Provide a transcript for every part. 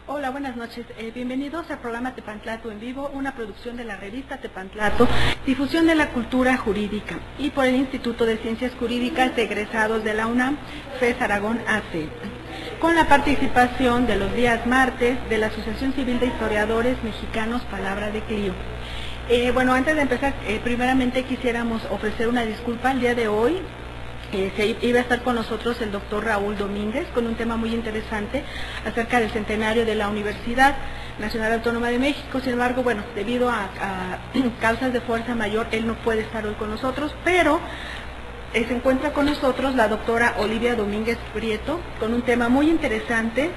Hola, buenas noches. Bienvenidos al programa Tepantlato en vivo, una producción de la revista Tepantlato, difusión de la cultura jurídica, y por el Instituto de Ciencias Jurídicas de Egresados de la UNAM, FES Aragón AC, con la participación de los días martes de la Asociación Civil de Historiadores Mexicanos Palabra de Clio. Bueno, antes de empezar, primeramente quisiéramos ofrecer una disculpa. El día de hoy iba a estar con nosotros el doctor Raúl Domínguez con un tema muy interesante acerca del centenario de la Universidad Nacional Autónoma de México. Sin embargo, bueno, debido a causas de fuerza mayor, él no puede estar hoy con nosotros, pero se encuentra con nosotros la doctora Olivia Domínguez Prieto con un tema muy interesante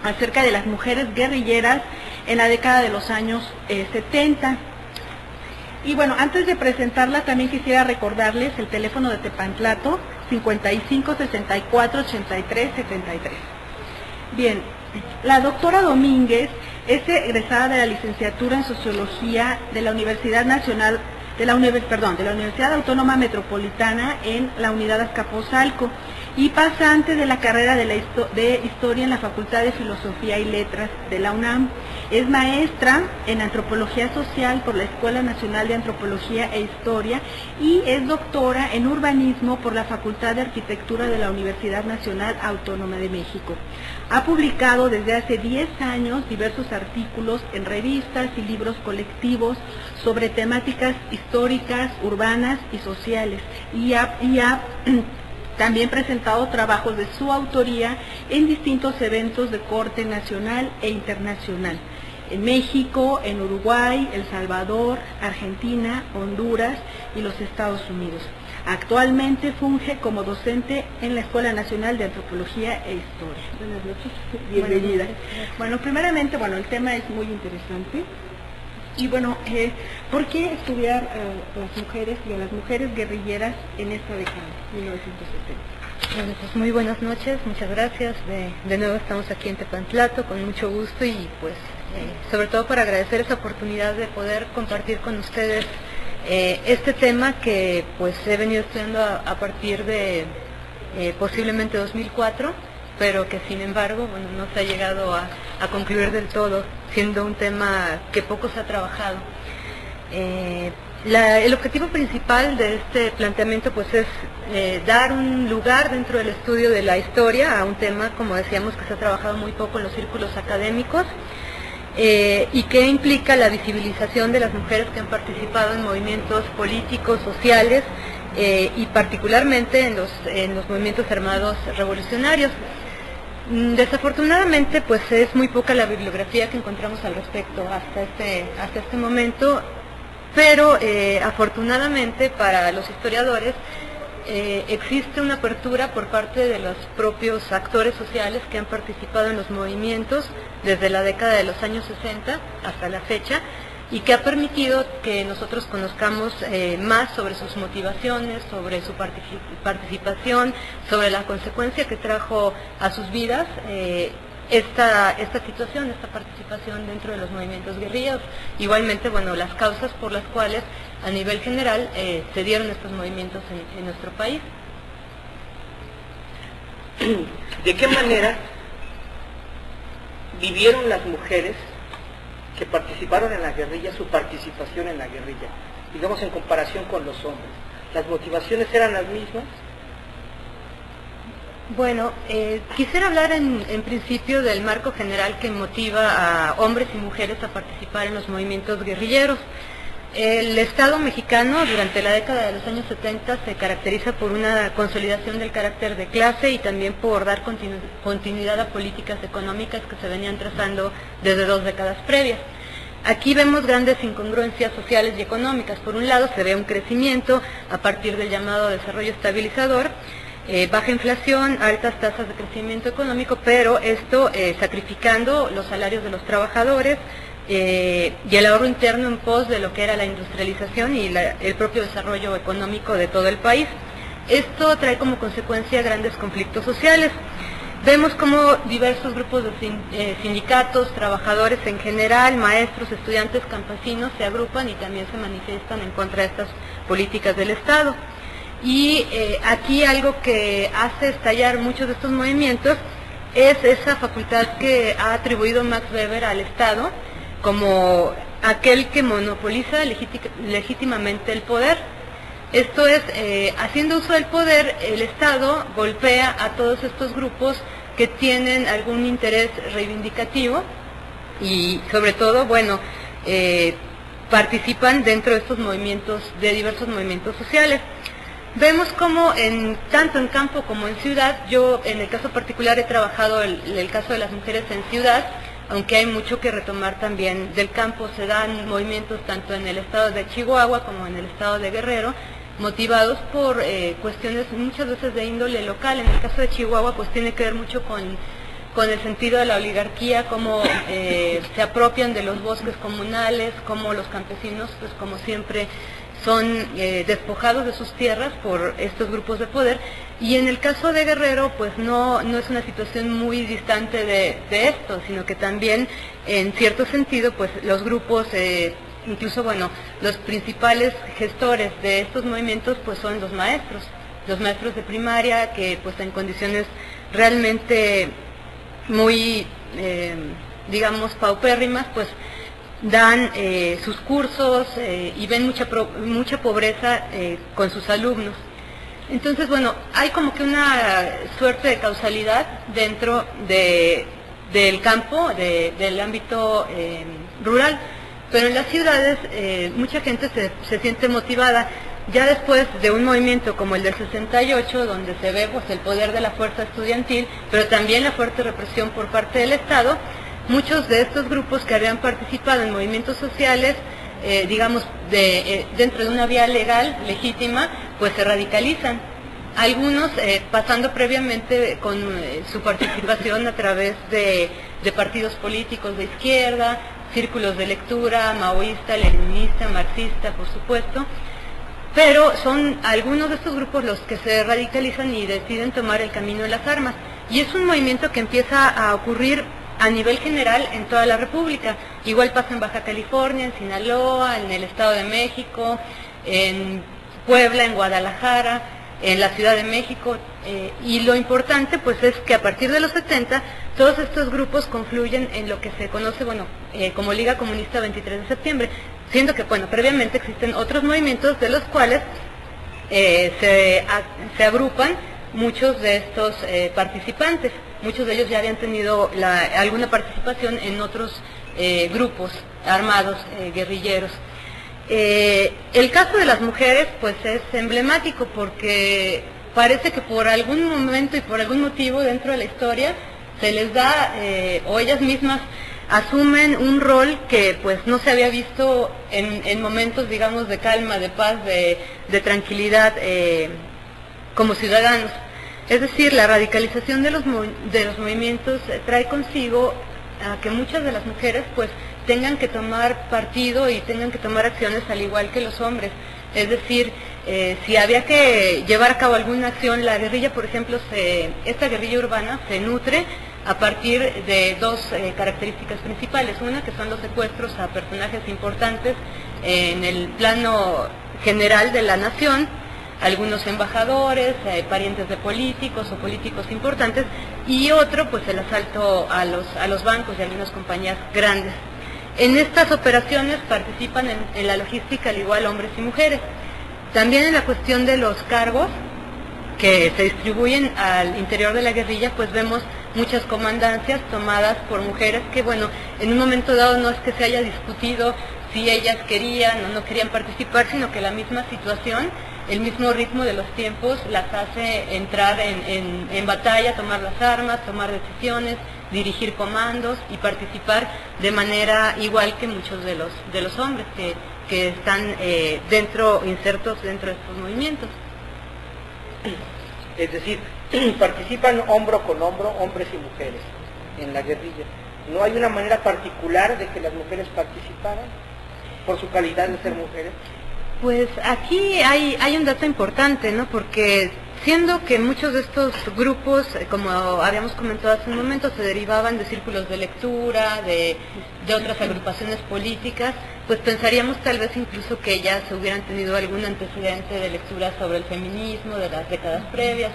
acerca de las mujeres guerrilleras en la década de los años 70. Y bueno, antes de presentarla también quisiera recordarles el teléfono de Tepantlato, 55 64 83 73. Bien, la doctora Domínguez es egresada de la licenciatura en Sociología de la Universidad Autónoma Metropolitana en la Unidad Azcapotzalco y pasante de la carrera de Historia en la Facultad de Filosofía y Letras de la UNAM. Es maestra en Antropología Social por la Escuela Nacional de Antropología e Historia y es doctora en Urbanismo por la Facultad de Arquitectura de la Universidad Nacional Autónoma de México. Ha publicado desde hace 10 años diversos artículos en revistas y libros colectivos sobre temáticas históricas, urbanas y sociales, y ha también presentado trabajos de su autoría en distintos eventos de corte nacional e internacional, en México, en Uruguay, El Salvador, Argentina, Honduras y los Estados Unidos. Actualmente funge como docente en la Escuela Nacional de Antropología e Historia. Buenas noches, bienvenida. Bueno, primeramente, el tema es muy interesante. Y bueno, ¿por qué estudiar las mujeres y a las mujeres guerrilleras en esta década, 1970? Bueno, pues muy buenas noches, muchas gracias. De nuevo estamos aquí en Tepantlato con mucho gusto y pues sobre todo para agradecer esa oportunidad de poder compartir con ustedes este tema que pues he venido estudiando a partir de posiblemente 2004, pero que sin embargo no se ha llegado a concluir del todo, siendo un tema que poco se ha trabajado. El objetivo principal de este planteamiento pues es dar un lugar dentro del estudio de la historia a un tema, como decíamos, que se ha trabajado muy poco en los círculos académicos, y que implica la visibilización de las mujeres que han participado en movimientos políticos, sociales, y particularmente en los movimientos armados revolucionarios. Desafortunadamente pues es muy poca la bibliografía que encontramos al respecto hasta este momento, pero afortunadamente para los historiadores existe una apertura por parte de los propios actores sociales que han participado en los movimientos desde la década de los años 60 hasta la fecha, y que ha permitido que nosotros conozcamos más sobre sus motivaciones, sobre su participación, sobre la consecuencia que trajo a sus vidas esta situación, esta participación dentro de los movimientos guerrilleros. Igualmente, las causas por las cuales a nivel general se dieron estos movimientos en nuestro país. ¿De qué manera vivieron las mujeres que participaron en la guerrilla, su participación en la guerrilla, digamos en comparación con los hombres? ¿Las motivaciones eran las mismas? Bueno, quisiera hablar en principio del marco general que motiva a hombres y mujeres a participar en los movimientos guerrilleros. El Estado mexicano durante la década de los años 70 se caracteriza por una consolidación del carácter de clase y también por dar continuidad a políticas económicas que se venían trazando desde 2 décadas previas. Aquí vemos grandes incongruencias sociales y económicas. Por un lado se ve un crecimiento a partir del llamado desarrollo estabilizador, baja inflación, altas tasas de crecimiento económico, pero esto sacrificando los salarios de los trabajadores, y el ahorro interno en pos de lo que era la industrialización y el propio desarrollo económico de todo el país. Esto trae como consecuencia grandes conflictos sociales. Vemos como diversos grupos de sindicatos, trabajadores en general, maestros, estudiantes, campesinos se agrupan y también se manifiestan en contra de estas políticas del Estado. Y aquí algo que hace estallar muchos de estos movimientos es esa facultad que ha atribuido Max Weber al Estado como aquel que monopoliza legítimamente el poder. Esto es, haciendo uso del poder, el Estado golpea a todos estos grupos que tienen algún interés reivindicativo y sobre todo, bueno, participan dentro de estos movimientos, de diversos movimientos sociales. Vemos como tanto en campo como en ciudad, yo en el caso particular he trabajado el caso de las mujeres en ciudad, aunque hay mucho que retomar también del campo. Se dan movimientos tanto en el estado de Chihuahua como en el estado de Guerrero, motivados por cuestiones muchas veces de índole local. En el caso de Chihuahua pues tiene que ver mucho con el sentido de la oligarquía, cómo se apropian de los bosques comunales, cómo los campesinos pues como siempre son despojados de sus tierras por estos grupos de poder. Y en el caso de Guerrero pues no es una situación muy distante de esto, sino que también en cierto sentido pues los grupos, incluso bueno, los principales gestores de estos movimientos pues son los maestros de primaria, que pues en condiciones realmente muy, digamos, paupérrimas, pues dan sus cursos y ven mucha pobreza con sus alumnos. Entonces, bueno, hay como que una suerte de causalidad dentro del campo, del ámbito rural, pero en las ciudades mucha gente se siente motivada. Ya después de un movimiento como el del 68, donde se ve pues el poder de la fuerza estudiantil, pero también la fuerte represión por parte del Estado, muchos de estos grupos que habían participado en movimientos sociales, digamos, dentro de una vía legal, legítima, pues se radicalizan. Algunos pasando previamente con su participación a través de partidos políticos de izquierda, círculos de lectura, maoísta, leninista, marxista, por supuesto. Pero son algunos de estos grupos los que se radicalizan y deciden tomar el camino de las armas. Y es un movimiento que empieza a ocurrir a nivel general en toda la República. Igual pasa en Baja California, en Sinaloa, en el Estado de México, en Puebla, en Guadalajara, en la Ciudad de México. Y lo importante pues es que a partir de los 70 todos estos grupos confluyen en lo que se conoce, bueno, como Liga Comunista 23 de septiembre, siendo que, bueno, previamente existen otros movimientos de los cuales se agrupan muchos de estos participantes. Muchos de ellos ya habían tenido alguna participación en otros grupos armados, guerrilleros. El caso de las mujeres pues es emblemático porque parece que por algún momento y por algún motivo dentro de la historia se les da, o ellas mismas asumen un rol que pues no se había visto en momentos, digamos, de calma, de paz, de tranquilidad como ciudadanos. Es decir, la radicalización de los movimientos trae consigo a que muchas de las mujeres pues tengan que tomar partido y tengan que tomar acciones al igual que los hombres. Es decir, si había que llevar a cabo alguna acción, la guerrilla, por ejemplo, esta guerrilla urbana se nutre a partir de dos características principales. Una, que son los secuestros a personajes importantes en el plano general de la nación, algunos embajadores, parientes de políticos o políticos importantes, y otro, pues el asalto a los bancos de algunas compañías grandes. En estas operaciones participan en la logística al igual hombres y mujeres. También en la cuestión de los cargos que se distribuyen al interior de la guerrilla, pues vemos muchas comandancias tomadas por mujeres que, bueno, en un momento dado no es que se haya discutido si ellas querían o no querían participar, sino que la misma situación, el mismo ritmo de los tiempos las hace entrar en batalla, tomar las armas, tomar decisiones, dirigir comandos y participar de manera igual que muchos de los hombres que están insertos dentro de estos movimientos. Es decir, participan hombro con hombro hombres y mujeres en la guerrilla. ¿No hay una manera particular de que las mujeres participaran por su calidad de ser mujeres? Pues aquí hay un dato importante, ¿no? Porque siendo que muchos de estos grupos, como habíamos comentado hace un momento, se derivaban de círculos de lectura, de otras agrupaciones políticas, pues pensaríamos tal vez incluso que ellas hubieran tenido algún antecedente de lectura sobre el feminismo de las décadas previas,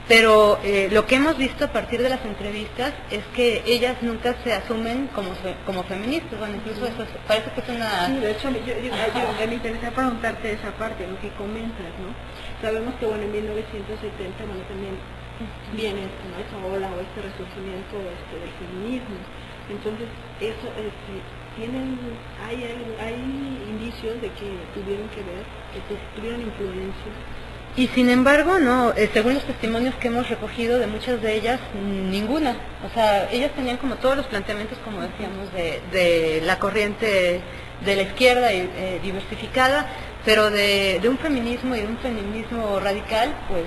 pero lo que hemos visto a partir de las entrevistas es que ellas nunca se asumen como feministas. Bueno, incluso eso parece que es una... Sí, de hecho, me interesa preguntarte esa parte, lo que comentas, ¿no? Sabemos que, bueno, en 1970, bueno, también viene esa ola o este resurgimiento del feminismo. Entonces, eso, hay indicios de que tuvieron que ver, que tuvieron influencia. Y sin embargo, no, según los testimonios que hemos recogido de muchas de ellas, ninguna. O sea, ellas tenían como todos los planteamientos, como decíamos, de la corriente de la izquierda diversificada, pero de un feminismo y de un feminismo radical, pues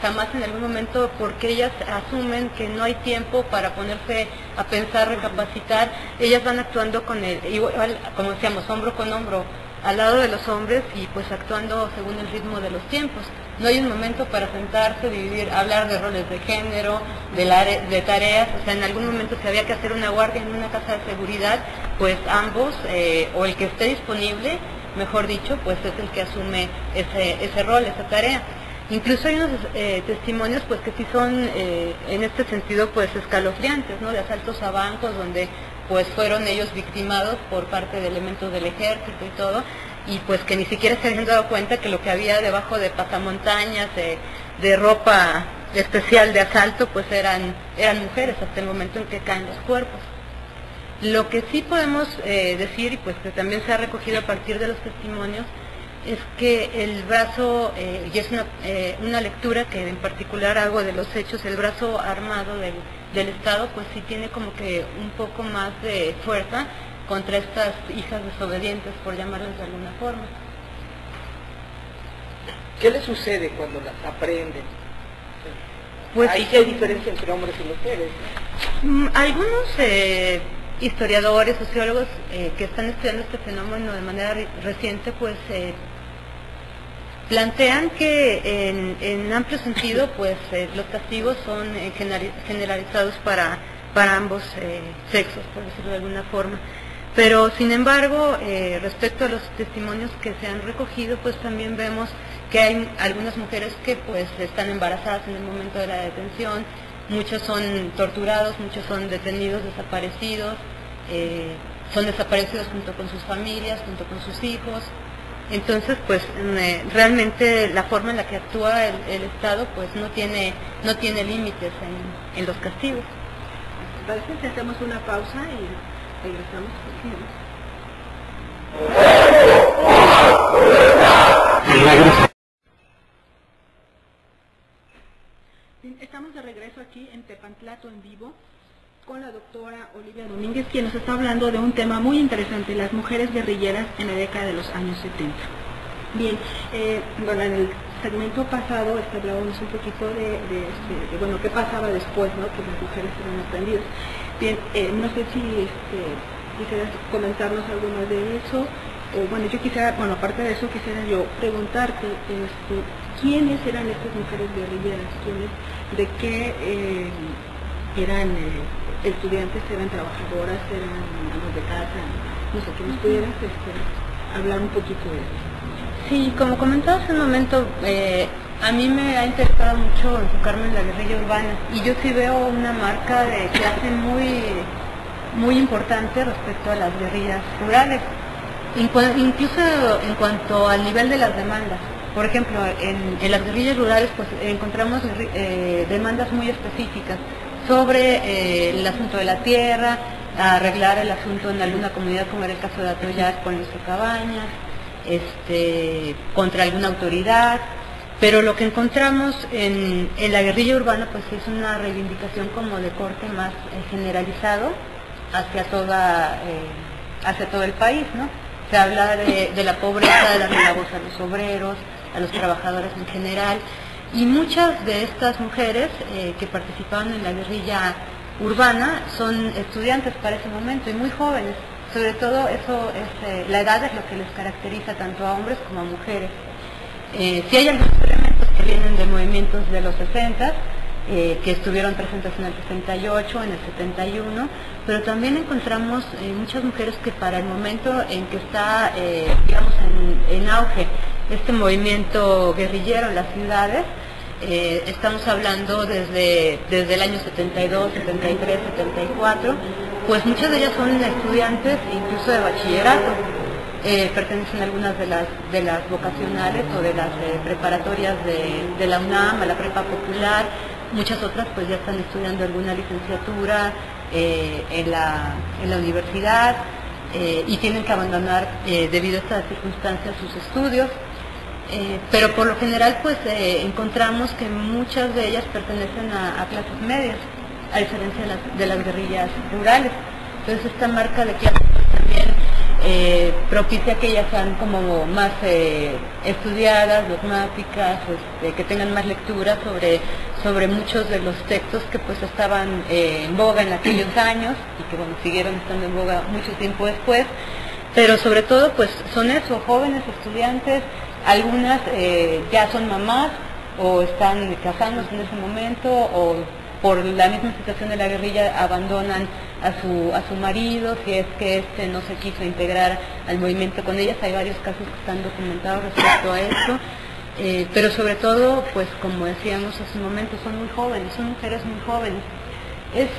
jamás en algún momento, porque ellas asumen que no hay tiempo para ponerse a pensar, recapacitar. Ellas van actuando igual, como decíamos, hombro con hombro al lado de los hombres y pues actuando según el ritmo de los tiempos. No hay un momento para sentarse, dividir, hablar de roles de género, de tareas. O sea, en algún momento si había que hacer una guardia en una casa de seguridad, pues ambos, o el que esté disponible, mejor dicho, pues es el que asume ese rol, esa tarea. Incluso hay unos testimonios pues que sí son en este sentido pues escalofriantes, ¿no? De asaltos a bancos donde pues fueron ellos victimados por parte de elementos del ejército y todo, y pues que ni siquiera se habían dado cuenta que lo que había debajo de pasamontañas, de ropa especial de asalto, pues eran mujeres hasta el momento en que caen los cuerpos. Lo que sí podemos decir, y pues que también se ha recogido a partir de los testimonios, es que el brazo, y es una lectura que en particular hago de los hechos, el brazo armado del Estado, pues sí tiene como que un poco más de fuerza contra estas hijas desobedientes, por llamarlas de alguna forma. ¿Qué les sucede cuando las aprenden? Pues, ahí sí hay diferencia entre hombres y mujeres, ¿no? Algunos historiadores, sociólogos que están estudiando este fenómeno de manera reciente, pues plantean que en amplio sentido pues los castigos son generalizados para ambos sexos, por decirlo de alguna forma. Pero sin embargo, respecto a los testimonios que se han recogido, pues también vemos que hay algunas mujeres que pues están embarazadas en el momento de la detención, muchos son torturados, muchos son detenidos, desaparecidos, son desaparecidos junto con sus familias, junto con sus hijos. Entonces, pues realmente la forma en la que actúa el Estado pues no tiene límites en los castigos. Parece que hacemos una pausa y regresamos. Bien, estamos de regreso aquí en Tepantlato en vivo con la doctora Olivia Domínguez, quien nos está hablando de un tema muy interesante, las mujeres guerrilleras en la década de los años 70. Bien, bueno, en el segmento pasado hablábamos un poquito de bueno, qué pasaba después, ¿no? Que las mujeres eran aprendidas. Bien, no sé si quisieras comentarnos algo más de eso, o bueno, yo quisiera, bueno, aparte de eso quisiera yo preguntarte, ¿quiénes eran estas mujeres guerrilleras? ¿De qué eran estudiantes, eran trabajadoras, eran amas de casa? No sé, que nos pudieras hablar un poquito de eso. Sí, como comentaba hace un momento, a mí me ha interesado mucho enfocarme en la guerrilla urbana, y yo sí veo una marca de clase muy importante respecto a las guerrillas rurales, incluso en cuanto al nivel de las demandas. Por ejemplo, en las guerrillas rurales pues encontramos demandas muy específicas sobre el asunto de la tierra, arreglar el asunto en alguna comunidad, como era el caso de Atoyac, poniendo cabañas, contra alguna autoridad. Pero lo que encontramos en la guerrilla urbana pues es una reivindicación como de corte más generalizado hacia todo el país, ¿no? Se habla de la pobreza, de darle la voz a los obreros, a los trabajadores en general, y muchas de estas mujeres que participaban en la guerrilla urbana son estudiantes para ese momento y muy jóvenes. Sobre todo eso la edad es lo que les caracteriza tanto a hombres como a mujeres. Sí hay algunos elementos que vienen de movimientos de los 60, que estuvieron presentes en el 68, en el 71, pero también encontramos muchas mujeres que para el momento en que está, digamos, en auge este movimiento guerrillero en las ciudades, estamos hablando desde el año 72, 73, 74, pues muchas de ellas son estudiantes incluso de bachillerato, pertenecen a algunas de las vocacionales o de las preparatorias de la UNAM, a la prepa popular, muchas otras pues ya están estudiando alguna licenciatura en la universidad y tienen que abandonar debido a estas circunstancias sus estudios. Pero por lo general pues encontramos que muchas de ellas pertenecen a clases medias, a diferencia de las guerrillas rurales. Entonces esta marca de clase pues, también propicia que ellas sean como más estudiadas, dogmáticas, que tengan más lectura sobre muchos de los textos que pues estaban en boga en aquellos años y que bueno, siguieron estando en boga mucho tiempo después. Pero sobre todo pues son eso, jóvenes estudiantes. Algunas ya son mamás o están casándose en ese momento o por la misma situación de la guerrilla abandonan a su marido si es que no se quiso integrar al movimiento con ellas. Hay varios casos que están documentados respecto a esto, pero sobre todo, pues como decíamos hace un momento, son muy jóvenes, son mujeres muy jóvenes. Es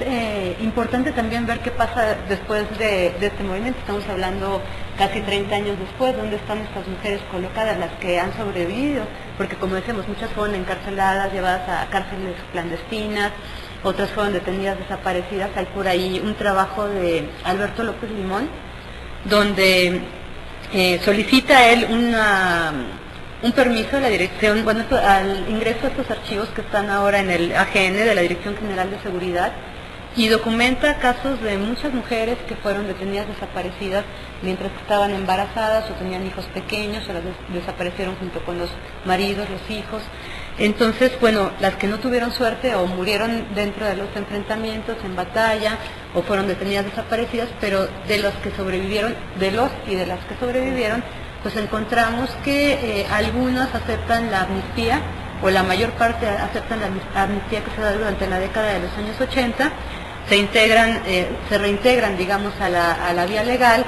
importante también ver qué pasa después de este movimiento. Estamos hablando casi 30 años después, dónde están estas mujeres colocadas, las que han sobrevivido, porque como decíamos, muchas fueron encarceladas, llevadas a cárceles clandestinas, otras fueron detenidas, desaparecidas. Hay por ahí un trabajo de Alberto López Limón, donde solicita él un permiso a la dirección, bueno, al ingreso a estos archivos que están ahora en el AGN de la Dirección General de Seguridad, y documenta casos de muchas mujeres que fueron detenidas, desaparecidas mientras que estaban embarazadas o tenían hijos pequeños o las desaparecieron junto con los maridos, los hijos. Entonces, bueno, las que no tuvieron suerte o murieron dentro de los enfrentamientos en batalla o fueron detenidas, desaparecidas, pero de los que sobrevivieron, de los y de las que sobrevivieron, pues encontramos que algunas aceptan la amnistía, o la mayor parte aceptan la amnistía que se da durante la década de los años 80, se reintegran, digamos, a la vía legal,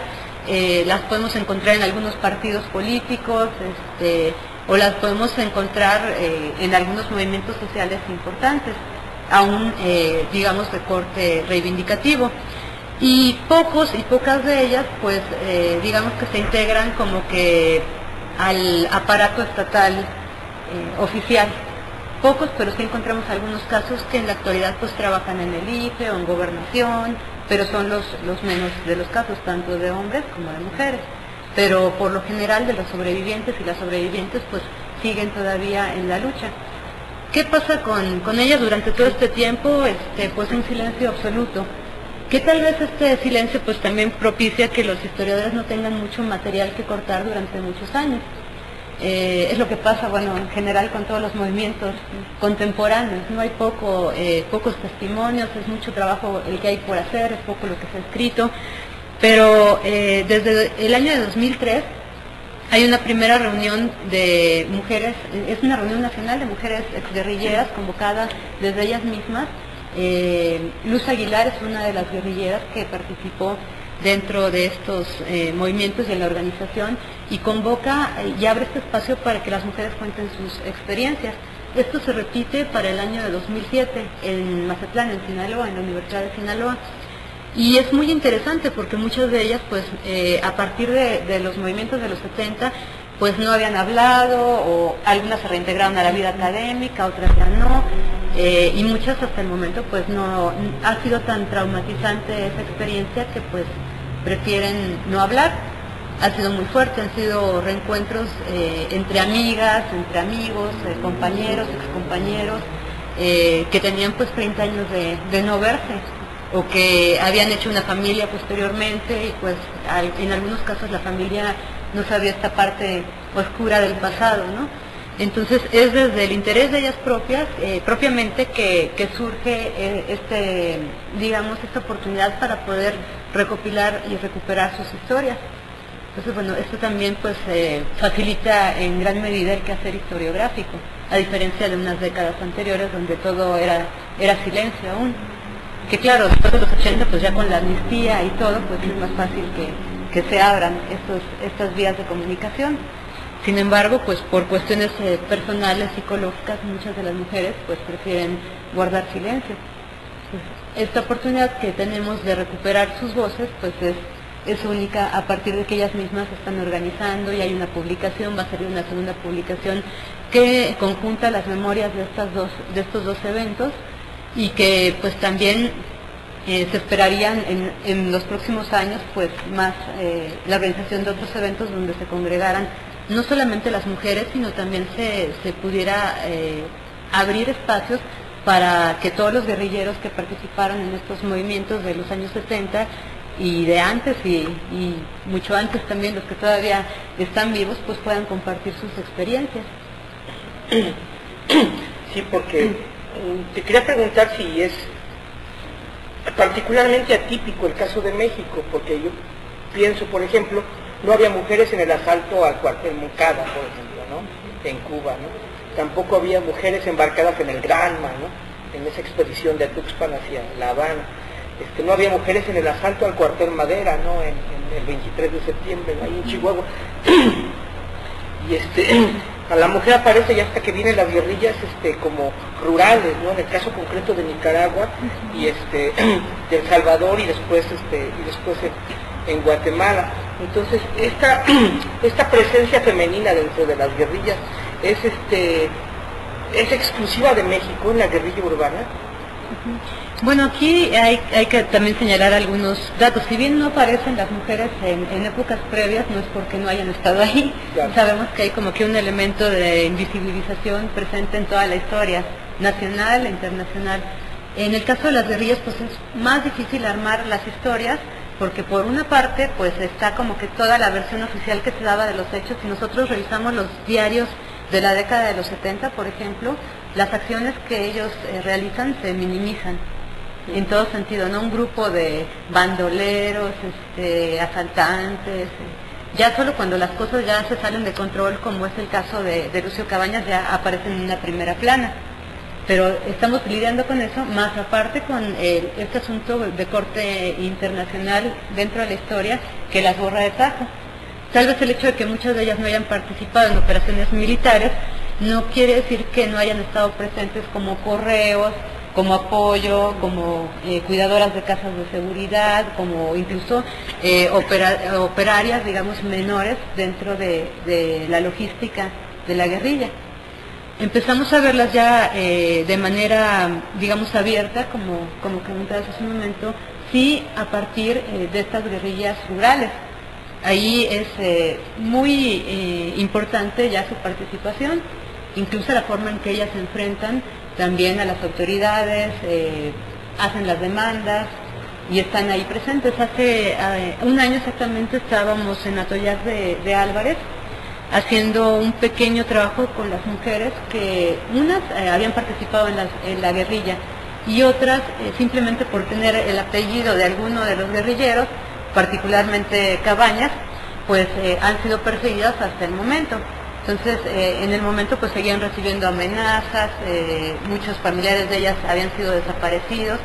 las podemos encontrar en algunos partidos políticos, o las podemos encontrar en algunos movimientos sociales importantes, aún, digamos, de corte reivindicativo. Y pocas de ellas, pues, digamos que se integran como que al aparato estatal oficial. Pocos, pero sí encontramos algunos casos que en la actualidad pues trabajan en el IFE o en gobernación, pero son los menos de los casos, tanto de hombres como de mujeres. Pero por lo general de los sobrevivientes y las sobrevivientes pues siguen todavía en la lucha. ¿Qué pasa con ellas durante todo este tiempo? Pues un silencio absoluto. Que tal vez este silencio pues también propicia que los historiadores no tengan mucho material que cortar durante muchos años. Es lo que pasa, bueno, en general con todos los movimientos contemporáneos, no hay pocos testimonios, es mucho trabajo el que hay por hacer, es poco lo que se ha escrito, pero desde el año de 2003 hay una primera reunión de mujeres, es una reunión nacional de mujeres exguerrilleras convocadas desde ellas mismas. Luz Aguilar es una de las guerrilleras que participó dentro de estos movimientos y en la organización, y convoca y abre este espacio para que las mujeres cuenten sus experiencias. Esto se repite para el año de 2007 en Mazatlán, en Sinaloa, en la Universidad de Sinaloa, y es muy interesante porque muchas de ellas, pues, a partir de los movimientos de los 70, pues no habían hablado, o algunas se reintegraron a la vida académica, otras ya no, y muchas hasta el momento pues no ha sido tan traumatizante esa experiencia que pues prefieren no hablar. Ha sido muy fuerte, han sido reencuentros entre amigas, entre amigos, compañeros, excompañeros, que tenían pues 30 años de no verse, o que habían hecho una familia posteriormente y pues en algunos casos la familia no sabía esta parte oscura del pasado, ¿no? Entonces es desde el interés de ellas propiamente que surge digamos, esta oportunidad para poder recopilar y recuperar sus historias. Entonces, bueno, esto también pues facilita en gran medida el quehacer historiográfico, a diferencia de unas décadas anteriores donde todo era silencio aún. Que claro, después de los 80, pues ya con la amnistía y todo, pues es más fácil que se abran estas vías de comunicación. Sin embargo, pues por cuestiones personales, psicológicas, muchas de las mujeres pues prefieren guardar silencio. Pues, esta oportunidad que tenemos de recuperar sus voces pues es única a partir de que ellas mismas se están organizando y hay una publicación, va a salir una segunda publicación que conjunta las memorias de estos dos eventos y que pues también se esperarían en los próximos años pues más la organización de otros eventos donde se congregaran no solamente las mujeres, sino también se pudiera abrir espacios para que todos los guerrilleros que participaron en estos movimientos de los años 70 y de antes y mucho antes también, los que todavía están vivos, pues puedan compartir sus experiencias. Sí, porque te quería preguntar si es particularmente atípico el caso de México, porque yo pienso, por ejemplo, no había mujeres en el asalto al cuartel Moncada, por ejemplo, ¿no? En Cuba, ¿no? Tampoco había mujeres embarcadas en el Granma, ¿no? En esa expedición de Tuxpan hacia La Habana. No había mujeres en el asalto al cuartel Madera, ¿no? En el 23 de septiembre, ¿no? Ahí en Chihuahua. Y a la mujer aparece ya hasta que vienen las guerrillas como rurales, ¿no? En el caso concreto de Nicaragua y de El Salvador y después en Guatemala. Entonces esta presencia femenina dentro de las guerrillas es exclusiva de México en la guerrilla urbana. Bueno, aquí hay que también señalar algunos datos. Si bien no aparecen las mujeres en épocas previas, no es porque no hayan estado ahí. Claro. Sabemos que hay como que un elemento de invisibilización presente en toda la historia, nacional e internacional. En el caso de las guerrillas, pues es más difícil armar las historias, porque por una parte, pues está como que toda la versión oficial que se daba de los hechos. Si nosotros revisamos los diarios de la década de los 70, por ejemplo, las acciones que ellos realizan se minimizan en todo sentido, ¿no? Un grupo de bandoleros, asaltantes, ya solo cuando las cosas ya se salen de control, como es el caso de Lucio Cabañas, ya aparecen en una primera plana. Pero estamos lidiando con eso, más aparte con este asunto de corte internacional dentro de la historia que las borra de tajo. Tal vez el hecho de que muchas de ellas no hayan participado en operaciones militares no quiere decir que no hayan estado presentes como correos, como apoyo, como cuidadoras de casas de seguridad, como incluso operarias, digamos, menores dentro de la logística de la guerrilla. Empezamos a verlas ya de manera, digamos, abierta, como comentabas hace un momento, sí a partir de estas guerrillas rurales. Ahí es muy importante ya su participación, incluso la forma en que ellas se enfrentan también a las autoridades, hacen las demandas y están ahí presentes. Hace un año exactamente estábamos en Atoyac de Álvarez, haciendo un pequeño trabajo con las mujeres que unas habían participado en la guerrilla y otras simplemente por tener el apellido de alguno de los guerrilleros, particularmente Cabañas, pues han sido perseguidas hasta el momento. Entonces en el momento pues seguían recibiendo amenazas, muchos familiares de ellas habían sido desaparecidos.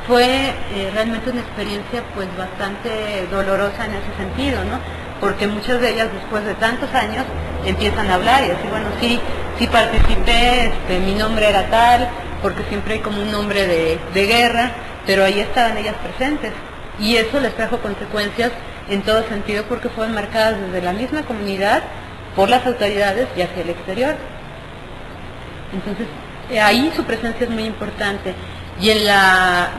Fue realmente una experiencia pues bastante dolorosa en ese sentido, ¿no? Porque muchas de ellas después de tantos años empiezan a hablar y decir, bueno, sí participé, mi nombre era tal, porque siempre hay como un nombre de guerra, pero ahí estaban ellas presentes. Y eso les trajo consecuencias en todo sentido porque fueron marcadas desde la misma comunidad, por las autoridades y hacia el exterior. Entonces, ahí su presencia es muy importante. Y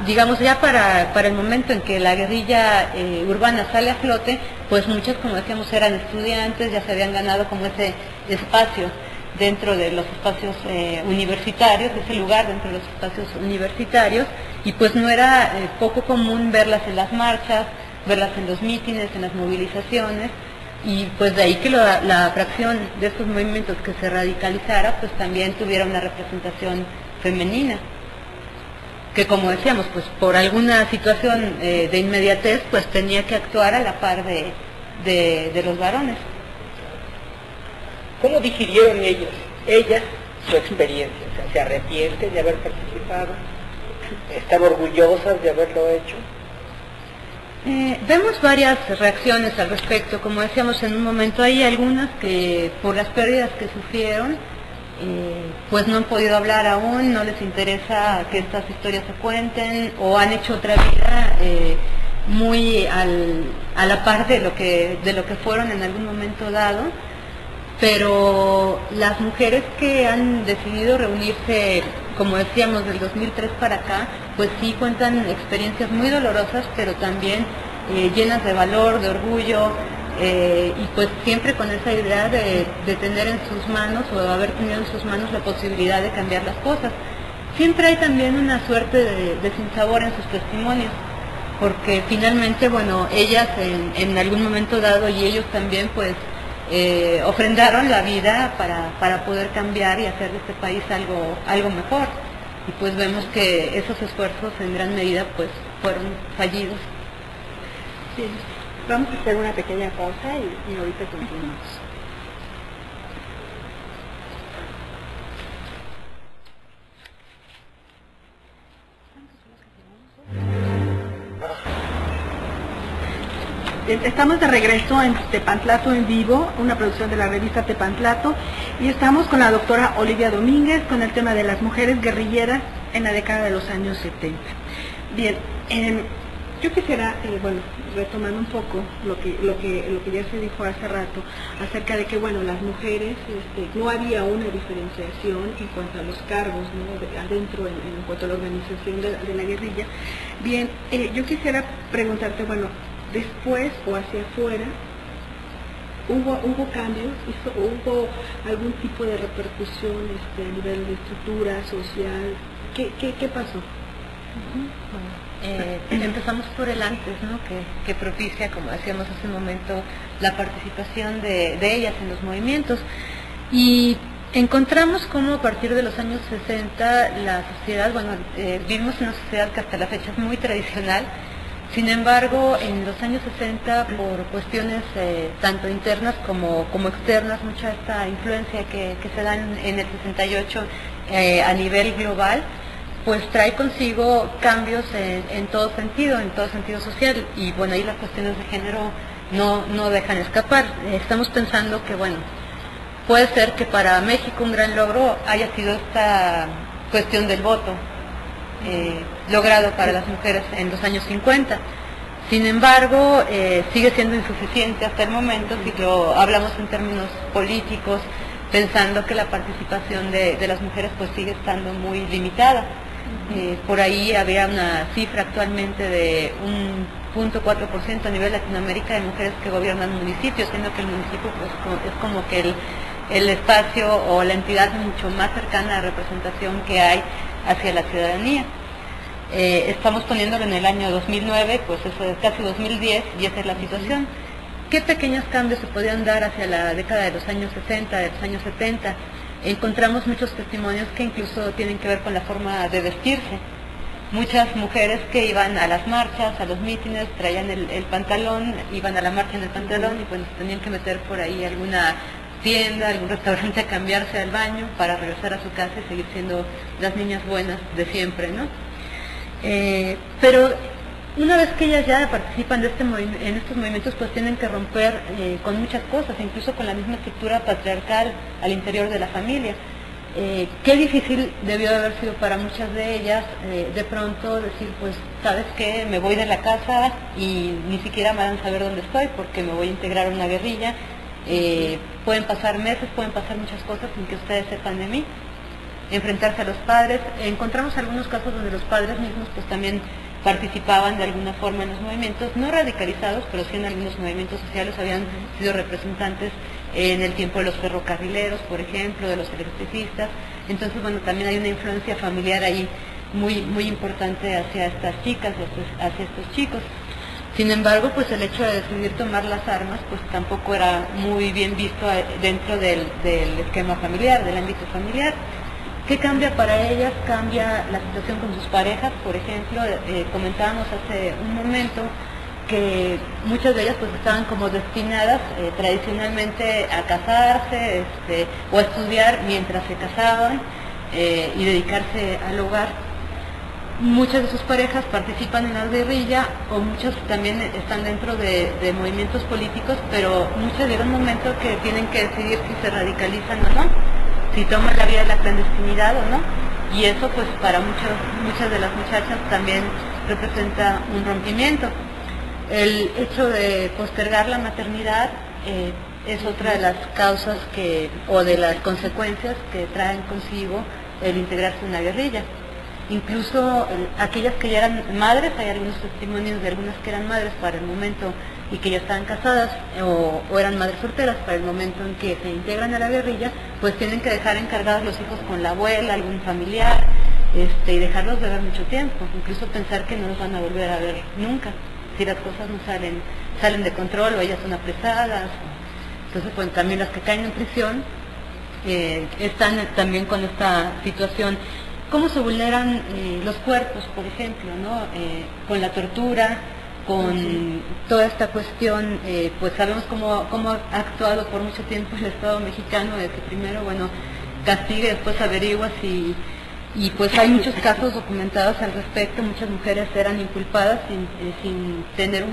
digamos ya para el momento en que la guerrilla urbana sale a flote, pues muchas, como decíamos, eran estudiantes, ya se habían ganado como ese espacio dentro de los espacios universitarios, ese lugar dentro de los espacios universitarios, y pues no era poco común verlas en las marchas, verlas en los mítines, en las movilizaciones, y pues de ahí que la fracción de estos movimientos que se radicalizara, pues también tuviera una representación femenina, que como decíamos, pues por alguna situación de inmediatez, pues tenía que actuar a la par de los varones. ¿Cómo digirieron ellas su experiencia? O sea, ¿se arrepienten de haber participado? ¿Están orgullosas de haberlo hecho? Vemos varias reacciones al respecto. Como decíamos en un momento, hay algunas que por las pérdidas que sufrieron, pues no han podido hablar aún, no les interesa que estas historias se cuenten, o han hecho otra vida muy a la par de lo que fueron en algún momento dado. Pero las mujeres que han decidido reunirse, como decíamos, del 2003 para acá, pues sí cuentan experiencias muy dolorosas, pero también llenas de valor, de orgullo, y pues siempre con esa idea de tener en sus manos, o de haber tenido en sus manos la posibilidad de cambiar las cosas. Siempre hay también una suerte de sinsabor en sus testimonios, porque finalmente, bueno, ellas en algún momento dado, y ellos también, pues ofrendaron la vida para poder cambiar y hacer de este país algo mejor. Y pues vemos que esos esfuerzos en gran medida pues fueron fallidos. Sí. Vamos a hacer una pequeña pausa y ahorita continuamos. Estamos de regreso en Tepantlato en Vivo, una producción de la revista Tepantlato, y estamos con la doctora Olivia Domínguez con el tema de las mujeres guerrilleras en la década de los años 70. Bien, yo quisiera, retomando un poco lo que ya se dijo hace rato acerca de que, bueno, las mujeres, no había una diferenciación en cuanto a los cargos, ¿no?, adentro en cuanto a la organización de la guerrilla. Bien, yo quisiera preguntarte, bueno, después o hacia afuera, ¿hubo cambios? ¿Hubo algún tipo de repercusión a nivel de estructura social? ¿Qué pasó? Empezamos por el antes, ¿no?, que propicia, como decíamos hace un momento, la participación de ellas en los movimientos. Y encontramos cómo a partir de los años 60 la sociedad, vivimos en una sociedad que hasta la fecha es muy tradicional. Sin embargo, en los años 60, por cuestiones tanto internas como externas, mucha de esta influencia que se da en el 68 a nivel global, pues trae consigo cambios en todo sentido social, y bueno, ahí las cuestiones de género no dejan escapar. Estamos pensando que, bueno, puede ser que para México un gran logro haya sido esta cuestión del voto, logrado para las mujeres en los años 50. Sin embargo, sigue siendo insuficiente hasta el momento si lo hablamos en términos políticos, pensando que la participación de las mujeres pues sigue estando muy limitada. Por ahí había una cifra actualmente de 1.4% a nivel Latinoamérica de mujeres que gobiernan municipios, siendo que el municipio pues es como que el espacio o la entidad mucho más cercana a representación que hay hacia la ciudadanía. Estamos poniéndolo en el año 2009, pues eso es casi 2010, y esa es la situación. ¿Qué pequeños cambios se podían dar hacia la década de los años 60, de los años 70? Encontramos muchos testimonios que incluso tienen que ver con la forma de vestirse. Muchas mujeres que iban a las marchas, a los mítines, traían el pantalón, iban a la marcha en el pantalón, y bueno, tenían que meter por ahí alguna tienda, algún restaurante a cambiarse al baño para regresar a su casa y seguir siendo las niñas buenas de siempre, ¿no? Pero una vez que ellas ya participan en estos movimientos, pues tienen que romper con muchas cosas, incluso con la misma estructura patriarcal al interior de la familia. Qué difícil debió de haber sido para muchas de ellas de pronto decir, pues, ¿sabes qué? Me voy de la casa y ni siquiera me van a saber dónde estoy porque me voy a integrar a una guerrilla. Pueden pasar meses, pueden pasar muchas cosas sin que ustedes sepan de mí. Enfrentarse a los padres. Encontramos algunos casos donde los padres mismos pues también participaban de alguna forma en los movimientos, no radicalizados, pero sí en algunos movimientos sociales, habían sido representantes en el tiempo de los ferrocarrileros, por ejemplo, de los electricistas. Entonces, bueno, también hay una influencia familiar ahí muy importante hacia estas chicas, hacia estos chicos. Sin embargo, pues el hecho de decidir tomar las armas, pues tampoco era muy bien visto dentro del esquema familiar, del ámbito familiar. ¿Qué cambia para ellas? Cambia la situación con sus parejas. Por ejemplo, comentábamos hace un momento que muchas de ellas pues estaban como destinadas tradicionalmente a casarse o a estudiar mientras se casaban y dedicarse al hogar. muchas de sus parejas participan en la guerrilla o muchas también están dentro de movimientos políticos, pero muchas llegan un momento que tienen que decidir si se radicalizan o no, si toman la vía de la clandestinidad o no, y eso pues para muchas de las muchachas también representa un rompimiento. El hecho de postergar la maternidad es otra de las causas o de las consecuencias que traen consigo el integrarse en una guerrilla. Incluso aquellas que ya eran madres, hay algunos testimonios de algunas que eran madres para el momento y que ya estaban casadas o eran madres solteras para el momento en que se integran a la guerrilla, pues tienen que dejar encargados los hijos con la abuela, algún familiar, y dejarlos de ver mucho tiempo, incluso pensar que no los van a volver a ver nunca, si las cosas no salen de control o ellas son apresadas. Entonces, pues también las que caen en prisión están también con esta situación. ¿Cómo se vulneran los cuerpos, por ejemplo, ¿no? Con la tortura, con toda esta cuestión, pues sabemos cómo ha actuado por mucho tiempo el Estado mexicano, de que primero, bueno, castiga y después averigua y pues hay muchos casos documentados al respecto. Muchas mujeres eran inculpadas sin tener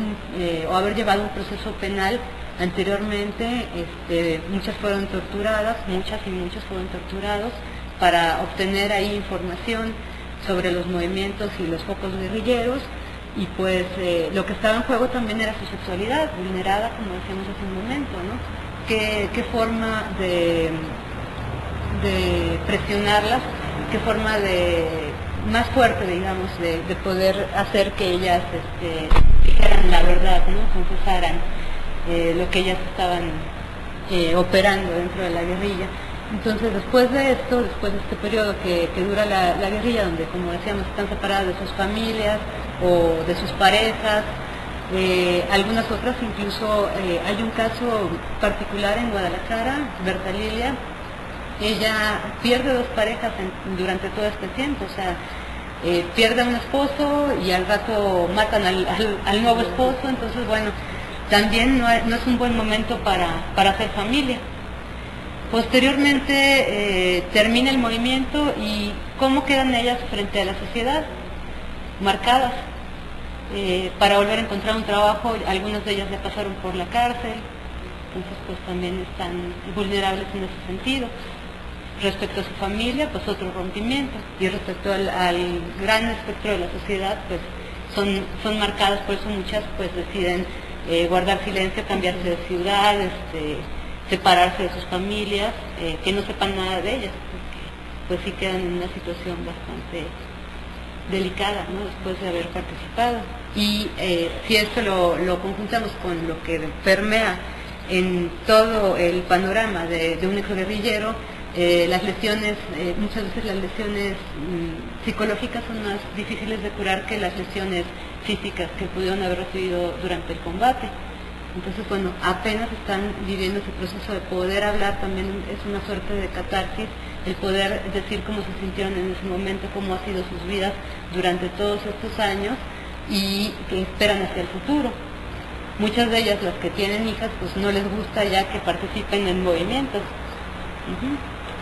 o haber llevado un proceso penal anteriormente. Muchas fueron torturadas, muchas y muchos fueron torturados para obtener ahí información sobre los movimientos y los focos guerrilleros, y pues lo que estaba en juego también era su sexualidad, vulnerada, como decíamos hace un momento, ¿no? ¿Qué forma de presionarlas, qué forma más fuerte, digamos, de poder hacer que ellas dijeran la verdad, ¿no? Confesaran lo que ellas estaban operando dentro de la guerrilla. Entonces, después de esto, después de este periodo que dura la guerrilla, donde, como decíamos, están separadas de sus familias o de sus parejas, algunas otras, incluso hay un caso particular en Guadalajara, Berta Lilia, ella pierde 2 parejas durante todo este tiempo, o sea, pierde a un esposo y al rato matan al nuevo esposo. Entonces, bueno, también no es un buen momento para hacer familia. Posteriormente termina el movimiento y ¿cómo quedan ellas frente a la sociedad? Marcadas. Para volver a encontrar un trabajo, algunas de ellas ya pasaron por la cárcel, entonces pues también están vulnerables en ese sentido. Respecto a su familia, pues otro rompimiento, y respecto al gran espectro de la sociedad, pues son marcadas, por eso muchas pues deciden guardar silencio, cambiarse de ciudad, separarse de sus familias, que no sepan nada de ellas, porque pues sí quedan en una situación bastante delicada, ¿no? Después de haber participado. Y si esto lo conjuntamos con lo que permea en todo el panorama de un exguerrillero, las lesiones, muchas veces las lesiones psicológicas son más difíciles de curar que las lesiones físicas que pudieron haber recibido durante el combate. Entonces, bueno, apenas están viviendo ese proceso de poder hablar, también es una suerte de catarsis, el poder decir cómo se sintieron en ese momento, cómo han sido sus vidas durante todos estos años y que esperan hacia el futuro. Muchas de ellas, las que tienen hijas, pues no les gusta ya que participen en movimientos.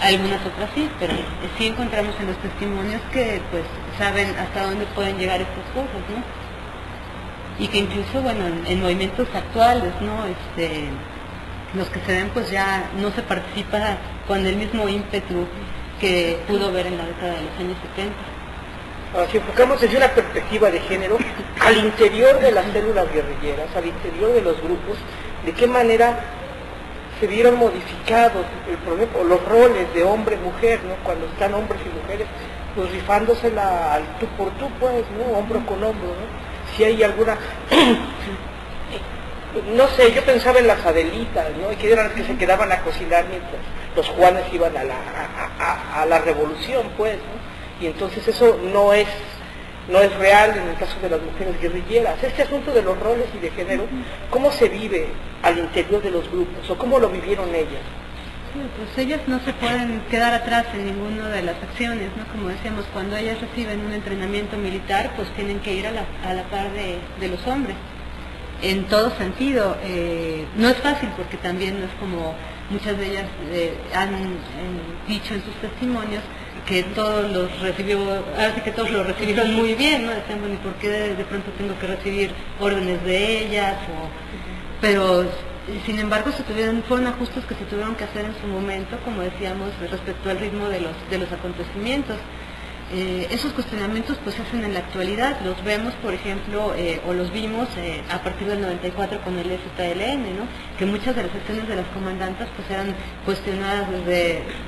Algunas otras sí, pero sí encontramos en los testimonios que pues saben hasta dónde pueden llegar estas cosas, ¿no? Y que incluso, bueno, en movimientos actuales, ¿no? Los que se ven, pues ya no se participa con el mismo ímpetu que pudo ver en la década de los años 70. Ahora, si enfocamos desde una perspectiva de género, al interior de las células guerrilleras, al interior de los grupos, ¿de qué manera se vieron modificados los roles de hombre-mujer, ¿no? Cuando están hombres y mujeres, pues rifándosela al tú por tú, pues, ¿no? Hombro con hombro, ¿no? Si hay alguna, no sé, yo pensaba en las Adelitas, ¿no? Que eran las que se quedaban a cocinar mientras los Juanes iban a la revolución, pues, ¿no? Y entonces eso no es real en el caso de las mujeres guerrilleras. Este asunto de los roles y de género, ¿cómo se vive al interior de los grupos? ¿O cómo lo vivieron ellas? Sí, pues ellas no se pueden quedar atrás en ninguna de las acciones, ¿no? Como decíamos, cuando ellas reciben un entrenamiento militar, pues tienen que ir a la par de los hombres, en todo sentido. No es fácil, porque también no es como muchas de ellas han dicho en sus testimonios, que todos los recibió, así que todos lo recibieron muy bien, ¿no? Decían, bueno, ¿y por qué de pronto tengo que recibir órdenes de ellas? Pero sin embargo fueron ajustes que se tuvieron que hacer en su momento, como decíamos, respecto al ritmo de los acontecimientos. Esos cuestionamientos pues se hacen en la actualidad, los vemos por ejemplo, o los vimos a partir del 94 con el FTLN, ¿no? Que muchas de las acciones de las comandantas pues eran cuestionadas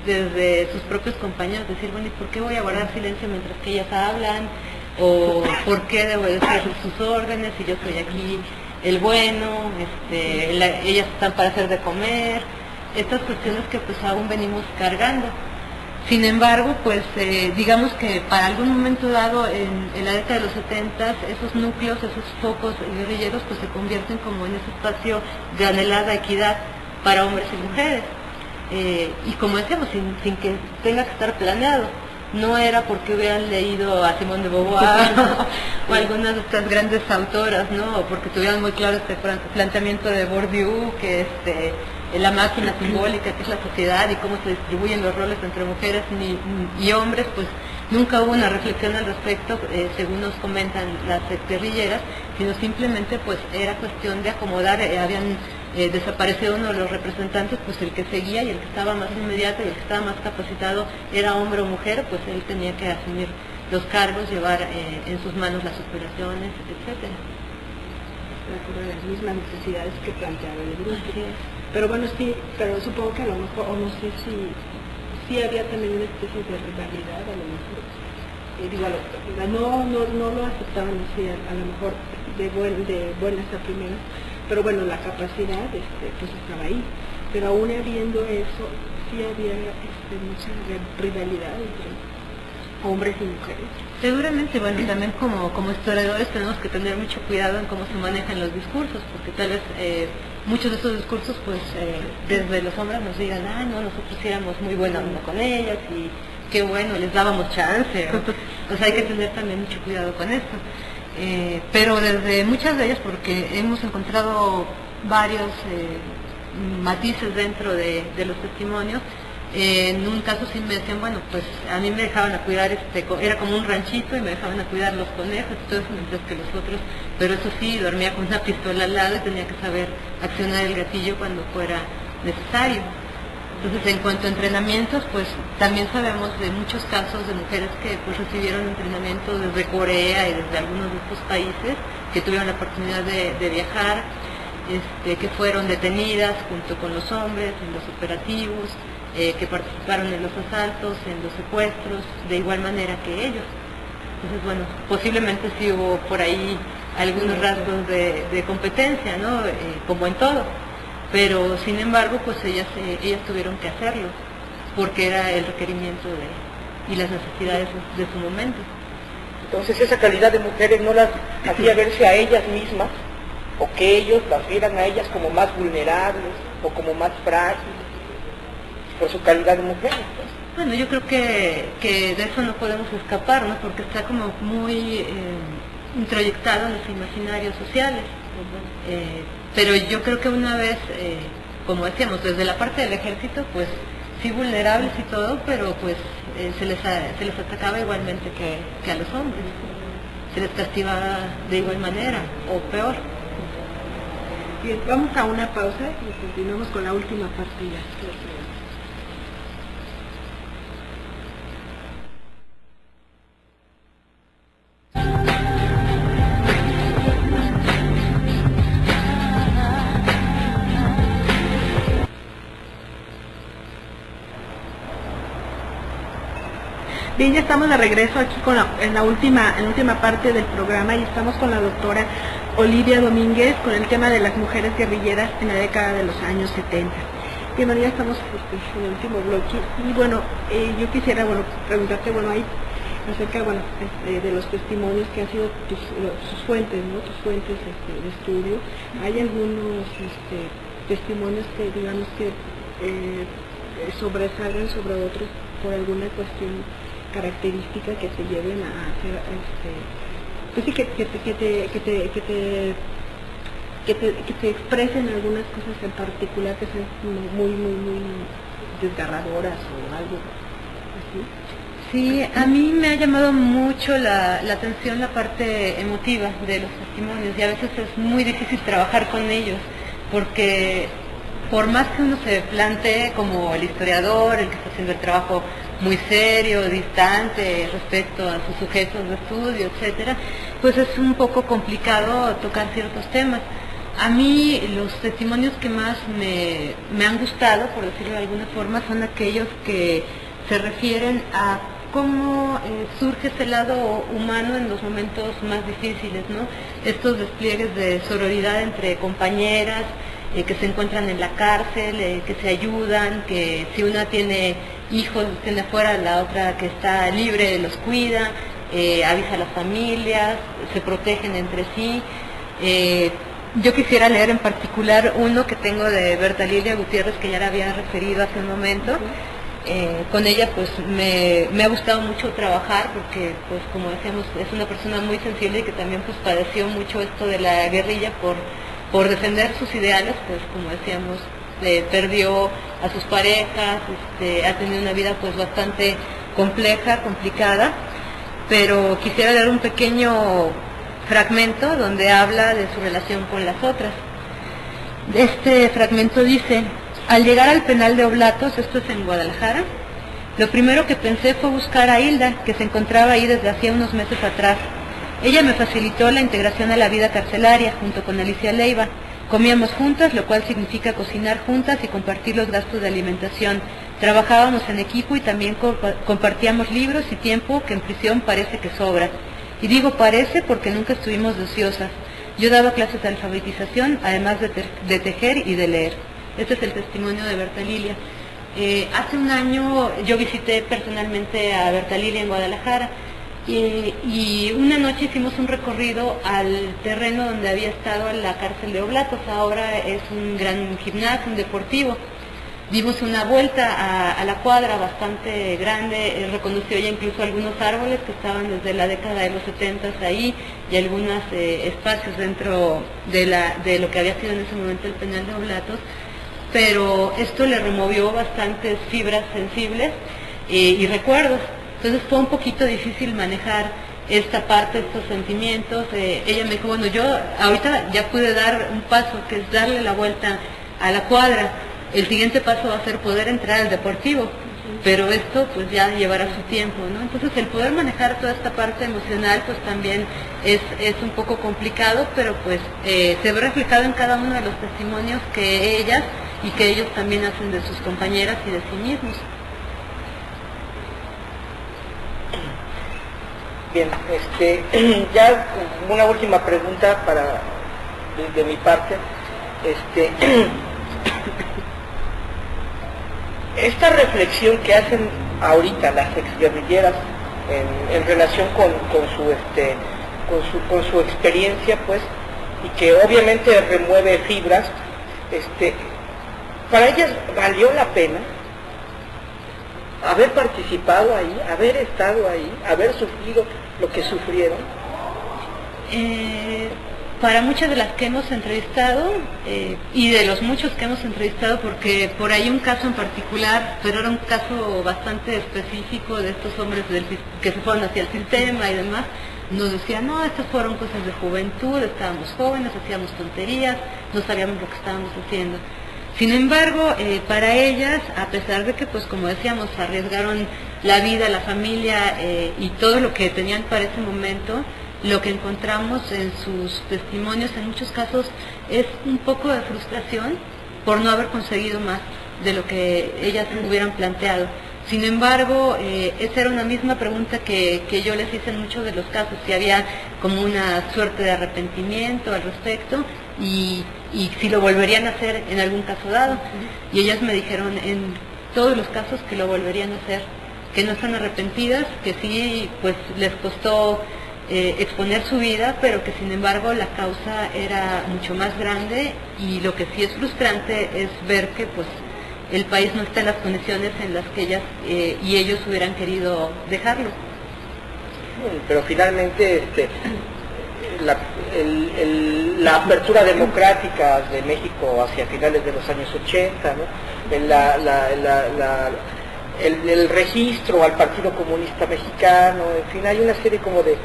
desde sus propios compañeros, decir, bueno, ¿y por qué voy a guardar silencio mientras que ellas hablan? ¿O por qué debo obedecer sus órdenes si yo soy aquí el bueno? Ellas están para hacer de comer, estas cuestiones que pues aún venimos cargando. Sin embargo, pues digamos que para algún momento dado en la década de los 70, esos núcleos, esos focos guerrilleros, pues se convierten como en ese espacio de anhelada equidad para hombres y mujeres. Y como decíamos, sin que tenga que estar planeado. No era porque hubieran leído a Simone de Beauvoir o algunas de estas grandes autoras, ¿no? O porque tuvieran muy claro este planteamiento de Bourdieu, que la máquina simbólica que es la sociedad y cómo se distribuyen los roles entre mujeres y hombres, pues nunca hubo una reflexión al respecto, según nos comentan las guerrilleras, sino simplemente pues era cuestión de acomodar, habían desaparecido uno de los representantes, pues el que seguía y el que estaba más inmediato y el que estaba más capacitado era hombre o mujer, pues él tenía que asumir los cargos, llevar en sus manos las operaciones, etcétera. De acuerdo a las mismas necesidades que planteaba el grupo. Pero bueno, sí, pero supongo que a lo mejor, o no sé si había también una especie de rivalidad, a lo mejor. No lo aceptaban así, a lo mejor de buenas a primeras, pero bueno, la capacidad pues estaba ahí. Pero aún habiendo eso, sí había mucha rivalidad entre hombres y mujeres. Seguramente, bueno, también como historiadores tenemos que tener mucho cuidado en cómo se manejan los discursos, porque tal vez muchos de esos discursos, pues desde los hombres nos digan, no, nosotros éramos muy buena onda con ellas y qué bueno, les dábamos chance, o sea, hay que tener también mucho cuidado con esto. Pero desde muchas de ellas, porque hemos encontrado varios matices dentro de los testimonios. En un caso sí me decían, bueno, pues a mí me dejaban a cuidar, era como un ranchito y me dejaban a cuidar los conejos y todo eso, mientras que los otros, pero eso sí, dormía con una pistola al lado y tenía que saber accionar el gatillo cuando fuera necesario. Entonces, en cuanto a entrenamientos, pues también sabemos de muchos casos de mujeres que pues recibieron entrenamiento desde Corea y desde algunos de estos países, que tuvieron la oportunidad de viajar, que fueron detenidas junto con los hombres en los operativos, que participaron en los asaltos, en los secuestros, de igual manera que ellos. Entonces, bueno, posiblemente sí hubo por ahí algunos rasgos de competencia, ¿no? Como en todo. Pero, sin embargo, pues ellas tuvieron que hacerlo, porque era el requerimiento y las necesidades de su momento. Entonces, esa calidad de mujeres no las hacía verse a ellas mismas, o que ellos las vieran a ellas como más vulnerables, o como más frágiles, por su calidad de mujeres, pues. Bueno, yo creo que de eso no podemos escapar, ¿no? Porque está como muy introyectado en los imaginarios sociales. Pero yo creo que una vez, como decíamos, desde la parte del ejército, pues sí vulnerables y todo, pero pues se les atacaba igualmente que a los hombres. Se les castigaba de igual manera, o peor. Bien, vamos a una pausa y continuamos con la última parte ya. Bien, ya estamos de regreso aquí en la última parte del programa y estamos con la doctora Olivia Domínguez con el tema de las mujeres guerrilleras en la década de los años 70. Bien, bueno, ya estamos en el último bloque y bueno, yo quisiera preguntarte, ahí acerca de los testimonios que han sido sus fuentes, ¿no? Tus fuentes de estudio. ¿Hay algunos testimonios que digamos que sobresalgan sobre otros por alguna cuestión característica que te lleven a hacer pues sí, que te expresen algunas cosas en particular que sean muy desgarradoras o algo así? Sí, a mí me ha llamado mucho la atención la parte emotiva de los testimonios y a veces es muy difícil trabajar con ellos porque por más que uno se plantee como el historiador, el que está haciendo el trabajo muy serio, distante respecto a sus sujetos de estudio, etcétera, pues es un poco complicado tocar ciertos temas. A mí los testimonios que más me han gustado, por decirlo de alguna forma, son aquellos que se refieren a cómo surge ese lado humano en los momentos más difíciles, ¿no? Estos despliegues de sororidad entre compañeras que se encuentran en la cárcel, que se ayudan, que si una tiene hijos, tiene afuera, la otra que está libre los cuida, avisa a las familias, se protegen entre sí. Yo quisiera leer en particular uno que tengo de Berta Lilia Gutiérrez, que ya la había referido hace un momento. Con ella pues me ha gustado mucho trabajar porque pues como decíamos es una persona muy sensible y que también pues padeció mucho esto de la guerrilla por defender sus ideales, pues como decíamos perdió a sus parejas, ha tenido una vida pues bastante compleja, complicada, pero quisiera leer un pequeño fragmento donde habla de su relación con las otras. Este fragmento dice: al llegar al penal de Oblatos, esto es en Guadalajara, lo primero que pensé fue buscar a Hilda, que se encontraba ahí desde hacía unos meses atrás. Ella me facilitó la integración a la vida carcelaria, junto con Alicia Leiva. Comíamos juntas, lo cual significa cocinar juntas y compartir los gastos de alimentación. Trabajábamos en equipo y también compartíamos libros y tiempo que en prisión parece que sobra. Y digo parece porque nunca estuvimos de ociosas. Yo daba clases de alfabetización, además de tejer y de leer. Este es el testimonio de Berta Lilia. Hace un año yo visité personalmente a Berta Lilia en Guadalajara y una noche hicimos un recorrido al terreno donde había estado la cárcel de Oblatos. Ahora es un gran gimnasio, un deportivo. Dimos una vuelta a la cuadra bastante grande, reconoció ella incluso algunos árboles que estaban desde la década de los 70 ahí y algunos espacios dentro de lo que había sido en ese momento el penal de Oblatos. Pero esto le removió bastantes fibras sensibles y recuerdos. Entonces fue un poquito difícil manejar esta parte, estos sentimientos. Ella me dijo, bueno, yo ahorita ya pude dar un paso, que es darle la vuelta a la cuadra. El siguiente paso va a ser poder entrar al deportivo, pero esto pues ya llevará su tiempo, ¿no? Entonces el poder manejar toda esta parte emocional pues también es un poco complicado, pero pues se ve reflejado en cada uno de los testimonios que ellas y que ellos también hacen de sus compañeras y de sí mismos. Bien, ya una última pregunta de mi parte. Esta reflexión que hacen ahorita las exguerrilleras en relación con su experiencia, pues, y que obviamente remueve fibras, para ellas valió la pena haber participado ahí, haber estado ahí, haber sufrido lo que sufrieron. Para muchas de las que hemos entrevistado, y de los muchos que hemos entrevistado, porque por ahí un caso en particular, pero era un caso bastante específico de estos hombres que se fueron hacia el sistema y demás, nos decían, no, estas fueron cosas de juventud, estábamos jóvenes, hacíamos tonterías, no sabíamos lo que estábamos haciendo. Sin embargo, para ellas, a pesar de que, pues como decíamos, arriesgaron la vida, la familia y todo lo que tenían para ese momento, lo que encontramos en sus testimonios en muchos casos es un poco de frustración por no haber conseguido más de lo que ellas hubieran planteado. Sin embargo, esa era una misma pregunta que yo les hice en muchos de los casos, si había como una suerte de arrepentimiento al respecto y si lo volverían a hacer en algún caso dado. Y ellas me dijeron en todos los casos que lo volverían a hacer, que no están arrepentidas, que sí, pues les costó exponer su vida, pero que sin embargo la causa era mucho más grande, y lo que sí es frustrante es ver que pues el país no está en las condiciones en las que ellas y ellos hubieran querido dejarlo. Pero finalmente la apertura democrática de México hacia finales de los años 80, ¿no? el registro al Partido Comunista Mexicano, en fin, hay una serie como de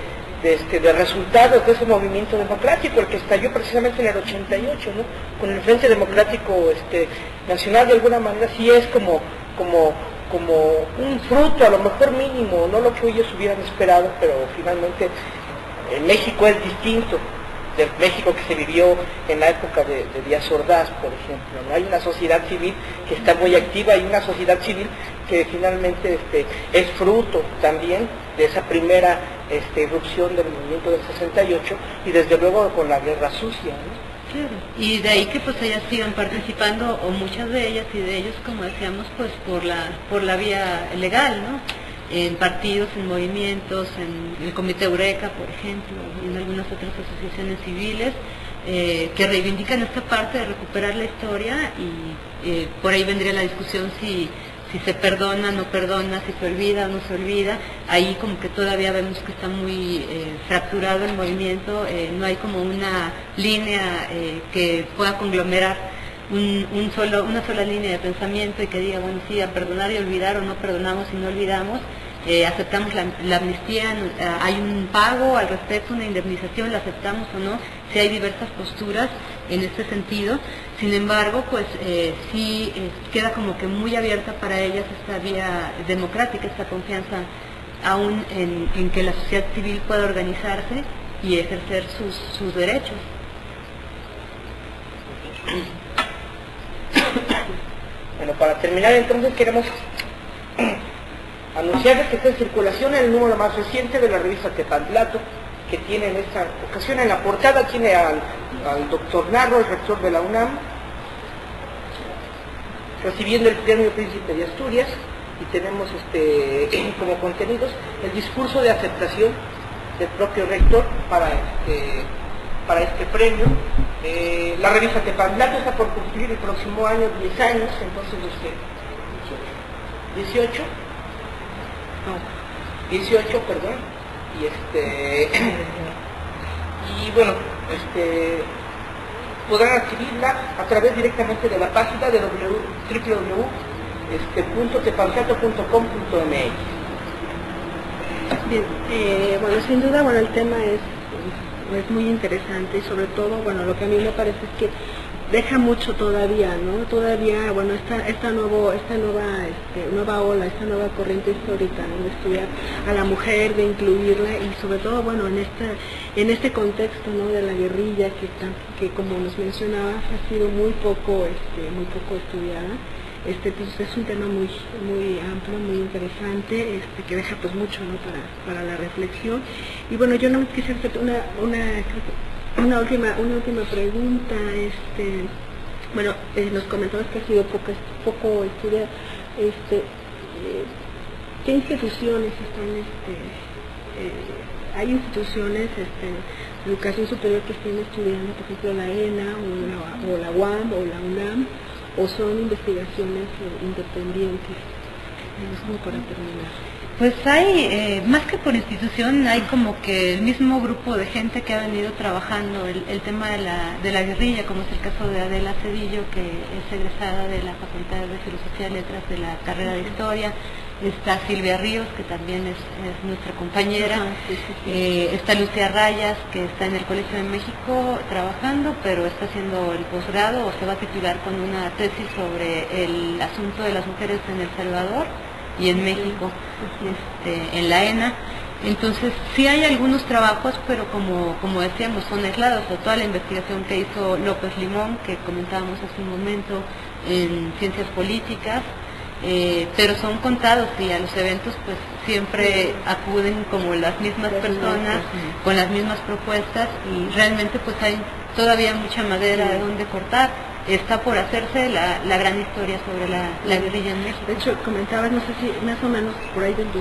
resultados de ese movimiento democrático, el que estalló precisamente en el 88, ¿no? Con el Frente Democrático Nacional, de alguna manera sí es como un fruto, a lo mejor mínimo, no lo que ellos hubieran esperado, pero finalmente México es distinto del México que se vivió en la época de Díaz Ordaz, por ejemplo, ¿no? Hay una sociedad civil que está muy activa y una sociedad civil que finalmente es fruto también de esa primera irrupción del movimiento del 68 y desde luego con la guerra sucia, ¿no? Claro. Y de ahí que pues ellas sigan participando, o muchas de ellas y de ellos, como decíamos, pues por la vía legal, ¿no? En partidos, en movimientos, en el Comité Eureka, por ejemplo, y en algunas otras asociaciones civiles que reivindican esta parte de recuperar la historia, y por ahí vendría la discusión si se perdona, no perdona, si se olvida o no se olvida. Ahí como que todavía vemos que está muy fracturado el movimiento, no hay como una línea que pueda conglomerar una sola línea de pensamiento y que diga, bueno, sí, a perdonar y olvidar, o no perdonamos y no olvidamos, aceptamos la amnistía, hay un pago al respecto, una indemnización, la aceptamos o no, si hay diversas posturas en este sentido. Sin embargo, pues sí queda como que muy abierta para ellas esta vía democrática, esta confianza aún en que la sociedad civil pueda organizarse y ejercer sus derechos. Bueno, para terminar entonces queremos anunciarles que está en circulación el número más reciente de la revista Tepantlato, que tiene en esta ocasión en la portada, tiene al doctor Narro, el rector de la UNAM, recibiendo el premio Príncipe de Asturias, y tenemos como contenidos el discurso de aceptación del propio rector para este premio. La revista Tepantlato está por cumplir el próximo año 10 años, entonces 18, perdón, y bueno, podrán adquirirla a través directamente de la página de www.tepantlato.com.mx. Bien, bueno, sin duda, bueno, el tema es muy interesante, y sobre todo, bueno, lo que a mí me parece es que deja mucho todavía, ¿no? Todavía, bueno, esta nueva ola, esta nueva corriente histórica, ¿no? De estudiar a la mujer, de incluirla, y sobre todo, bueno, en este contexto, ¿no? De la guerrilla que como nos mencionaba, ha sido muy poco estudiada. Entonces es un tema muy amplio, muy interesante, que deja pues mucho, ¿no? para la reflexión. Y bueno, yo no quisiera hacer una última pregunta. Bueno, nos comentabas que ha sido poco estudiada. ¿Qué instituciones están, hay instituciones de educación superior que estén estudiando, por ejemplo, la ENA o la UAM o la UNAM, o son investigaciones independientes? Es como para terminar. Pues hay, más que por institución, hay como que el mismo grupo de gente que ha venido trabajando el tema de la guerrilla, como es el caso de Adela Cedillo, que es egresada de la Facultad de Filosofía y Letras de la carrera de Historia. Está Silvia Ríos, que también es nuestra compañera. Está Lucía Rayas, que está en el Colegio de México trabajando, pero está haciendo el posgrado o se va a titular con una tesis sobre el asunto de las mujeres en El Salvador y en México, en la ENA. Entonces sí hay algunos trabajos, pero como decíamos, son aislados. O toda la investigación que hizo López Limón, que comentábamos hace un momento, en ciencias políticas, pero son contados, y a los eventos pues siempre acuden como las mismas personas con las mismas propuestas, y realmente pues hay todavía mucha madera de donde cortar. Está por hacerse la gran historia sobre la guerrilla en México. De hecho, comentabas, no sé si más o menos por ahí creo que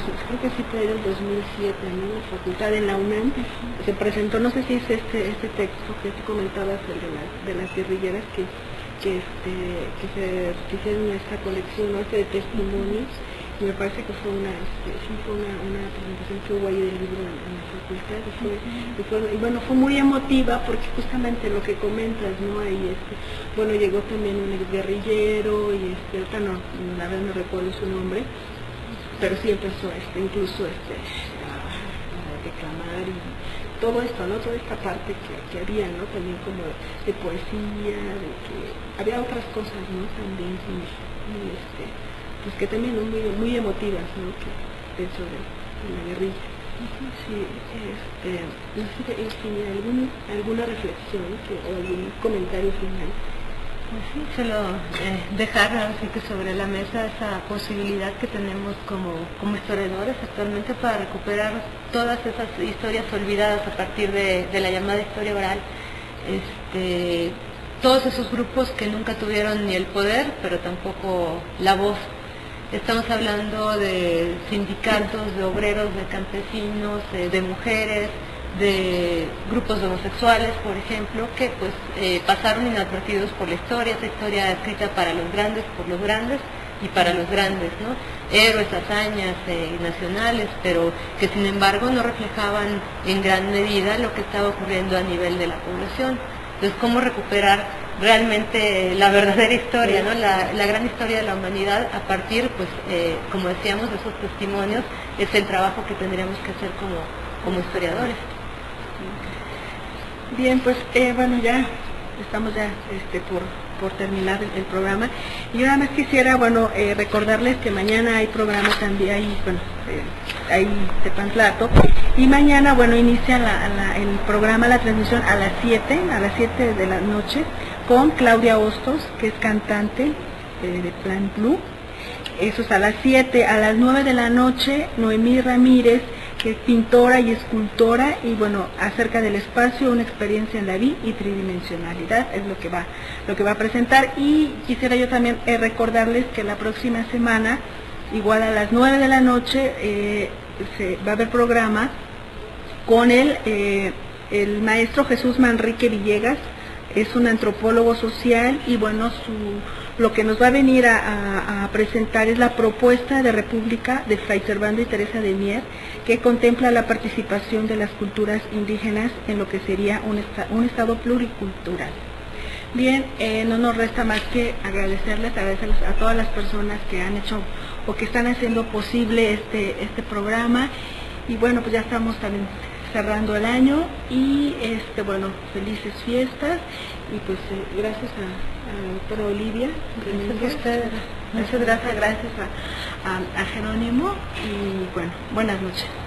sí por ahí del 2007, ¿no? En la facultad de la UNAM se presentó, no sé si es este texto que tú comentabas, el de las guerrilleras, que se hicieron esta colección, ¿no? De testimonios, y me parece que fue una presentación que hubo ahí del libro en la facultad, y bueno, fue muy emotiva, porque justamente lo que comentas, ¿no? Ahí bueno, llegó también un ex guerrillero, y ahorita la verdad no recuerdo su nombre, pero sí empezó incluso a declamar y todo esto, ¿no? Toda esta parte que había, ¿no? También como de poesía, de que había otras cosas, ¿no? También pues que también muy, muy emotivas, ¿no? Que dentro de la guerrilla. Sí, no sé si tiene alguna reflexión o algún comentario final. Pues sí, solo dejar así que sobre la mesa esa posibilidad que tenemos como historiadores actualmente para recuperar todas esas historias olvidadas a partir de la llamada historia oral, todos esos grupos que nunca tuvieron ni el poder, pero tampoco la voz. Estamos hablando de sindicatos, de obreros, de campesinos, de mujeres, de grupos de homosexuales, por ejemplo, que pues pasaron inadvertidos por la historia, esa historia escrita para los grandes, por los grandes y para los grandes, ¿no? Héroes, hazañas nacionales, pero que sin embargo no reflejaban en gran medida lo que estaba ocurriendo a nivel de la población. Entonces, ¿cómo recuperar realmente la verdadera historia, ¿no? La gran historia de la humanidad a partir, pues, como decíamos, de esos testimonios? Es el trabajo que tendríamos que hacer como historiadores. Bien, pues bueno, ya estamos ya por terminar el programa. Y yo nada más quisiera, bueno, recordarles que mañana hay programa también, hay Tepantlato, y mañana, bueno, inicia el programa, la transmisión a las 7 de la noche, con Claudia Hostos, que es cantante de Plan Blue. Eso es a las 7, a las 9 de la noche, Noemí Ramírez, que es pintora y escultora, y bueno, acerca del espacio, una experiencia en la vida y tridimensionalidad, es lo que va a presentar. Y quisiera yo también recordarles que la próxima semana, igual a las 9 de la noche, va a haber programa con el maestro Jesús Manrique Villegas. Es un antropólogo social y bueno, lo que nos va a venir a presentar es la propuesta de república de Fray Servando y Teresa de Mier, que contempla la participación de las culturas indígenas en lo que sería un estado pluricultural. Bien, no nos resta más que agradecerles a todas las personas que han hecho o que están haciendo posible este programa, y bueno, pues ya estamos también cerrando el año y bueno, felices fiestas, y pues gracias a la doctora Olivia, muchas gracias a Jerónimo, y bueno, buenas noches.